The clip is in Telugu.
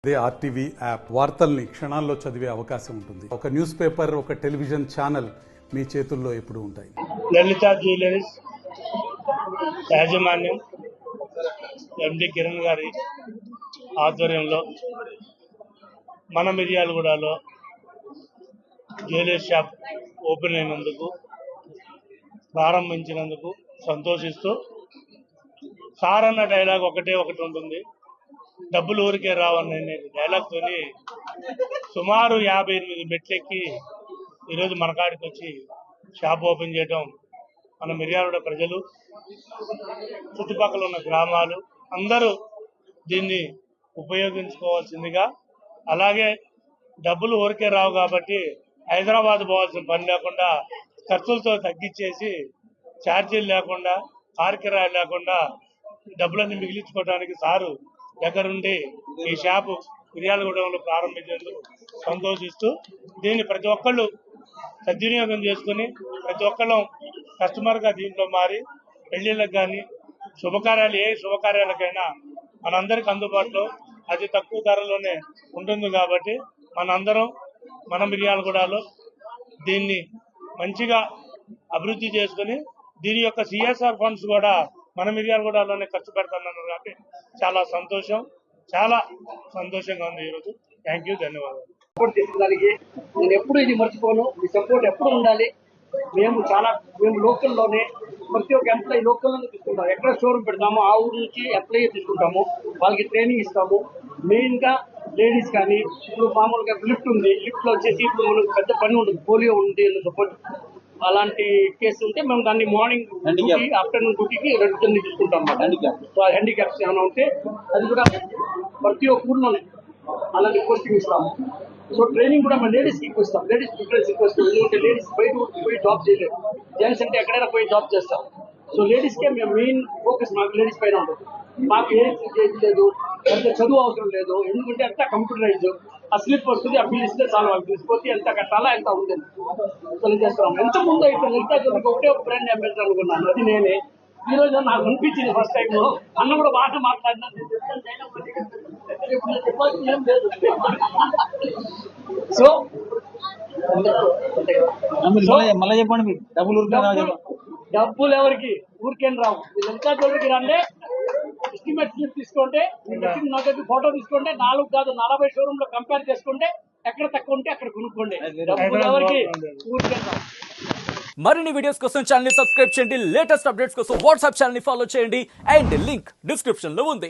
అదే ఆర్టీవీ యాప్ వార్తల్ని క్షణాల్లో చదివే అవకాశం ఉంటుంది. ఒక న్యూస్ పేపర్, ఒక టెలివిజన్ ఛానల్ మీ చేతుల్లో ఎప్పుడూ ఉంటాయి. లలిత జ్యువెలరీస్ యాజమాన్యం ఎండి కిరణ్ గారి ఆధ్వర్యంలో మన మిర్యాలగూడలో జ్యువెలరీ షాప్ ఓపెన్ అయినందుకు, ప్రారంభించినందుకు సంతోషిస్తూ, సార్ అన్న డైలాగ్ ఒకటి ఉంటుంది, డబ్బులు ఊరికే రావనే డైలాగ్తోని సుమారు 58 మెట్లెక్కి ఈరోజు మన కాడికి వచ్చి షాప్ ఓపెన్ చేయడం మన మిర్యాలగూడ ప్రజలు, చుట్టుపక్కల ఉన్న గ్రామాలు అందరూ దీన్ని ఉపయోగించుకోవాల్సిందిగా, అలాగే డబ్బులు ఊరికే రావు కాబట్టి హైదరాబాద్ పోవాల్సిన పని లేకుండా ఖర్చులతో తగ్గించేసి ఛార్జీలు లేకుండా, కారు కిరాయి లేకుండా డబ్బులన్నీ మిగిలించుకోవడానికి సారు దగ్గరుండి ఈ షాపు మిర్యాలగూడలో ప్రారంభించేందుకు సంతోషిస్తూ, దీన్ని ప్రతి ఒక్కళ్ళు సద్వినియోగం చేసుకుని ప్రతి ఒక్కళ్ళు కస్టమర్గా దీంట్లో మారి పెళ్లిళ్ళకి కానీ ఏ శుభకార్యాలకైనా మనందరికి అందుబాటులో అతి తక్కువ ధరలోనే ఉంటుంది కాబట్టి మనందరం మన మిర్యాలగూడలో దీన్ని మంచిగా అభివృద్ధి చేసుకుని దీని యొక్క సిఎస్ఆర్ ఫండ్స్ కూడా మన మిర్యాలగూడలోనే ఖర్చు పెడతానన్నారు కాబట్టి చాలా సంతోషంగా ఉంది ఈరోజు. థ్యాంక్ యూ, ధన్యవాదాలు. సపోర్ట్ చేసేదానికి నేను ఎప్పుడు ఇది మర్చిపోను. మీ సపోర్ట్ ఎప్పుడు ఉండాలి. మేము లోకల్లోనే ప్రతి ఒక్క ఎంప్లాయీ లోకల్లోనే తీసుకుంటాం. ఎక్కడ షోరూమ్ పెడతామో ఆ ఊరు నుంచి ఎంప్లాయీ తీసుకుంటాము, వాళ్ళకి ట్రైనింగ్ ఇస్తాము. మెయిన్గా లేడీస్ కానీ ఇప్పుడు మామూలుగా లిఫ్ట్ ఉంది, లిఫ్ట్లో వచ్చేసి ఇప్పుడు మనకు పెద్ద పని ఉంటుంది, పోలియో ఉంది సపోర్ట్, అలాంటి కేసు ఉంటే మేము దాన్ని మార్నింగ్ డ్యూటీ, ఆఫ్టర్నూన్ డ్యూటీకి రెగ్యులర్ తీసుకుంటాం. సో హ్యాండిక్యాప్స్ ఏమైనా ఉంటే అది కూడా ప్రతి ఒక్క ఊర్లోనే అలాంటి పోస్టింగ్ ఇస్తాము. సో ట్రైనింగ్ కూడా మన లేడీస్కి ఎక్కువ ఇస్తాం. లేడీస్ ప్రిఫరెన్స్ ఎక్కువ ఇస్తాం. ఎందుకంటే లేడీస్ బయట పోయి జాబ్ చేయలేదు, జెంట్స్ అంటే ఎక్కడైనా పోయి జాబ్ చేస్తాం. సో లేడీస్కే మేము మెయిన్ ఫోకస్ మాకు లేడీస్ పైన ఉంటుంది. మాకు ఏ లేదు, పెద్ద చదువు అవసరం లేదు, ఎందుకంటే అంతా కంప్యూటరైజ్. ఆ స్లిప్ వస్తుంది, ఆ బిల్ ఇస్తే చాలా వాళ్ళు తీసుకొచ్చి ఎంత కట్టాలా ఎంత ఉంటుంది అసలు చేస్తున్నాం. ఎంత ముందు అయితే లలితా జ్యువెలరీకి ఒకటే ఒక బ్రాండ్ అంబేద్కర్ అనుకున్నాను, అది నేనే. ఈ రోజు నాకు అనిపించింది ఫస్ట్ టైం అన్న కూడా బాగా మాట్లాడినా ఏం లేదు. సో మళ్ళీ చెప్పండి, మీరు డబ్బులు ఎవరికి ఊరికేం రావు. లలితా జ్యువెలరీకి రండి, ఎస్టిమేట్ స్లిప్ తీసుకుంటే, నాకు ఫోటో తీసుకుంటే 4 కాదు 40 షోరూమ్ లో కంపేర్ చేసుకుంటే ఎక్కడ తక్కువ ఉంటే అక్కడ కొనుక్కోండి. డబ్బులు ఎవరికి ఊరికేం రావు. మరిన్ని వీడియోస్ కోసం ఛానల్ ని సబ్స్క్రైబ్ చేయండి. లేటెస్ట్ అప్డేట్స్ కోసం వాట్సాప్ ఛానల్ ని ఫాలో చేయండి. అండ్ లింక్ డిస్క్రిప్షన్ లో ఉంది.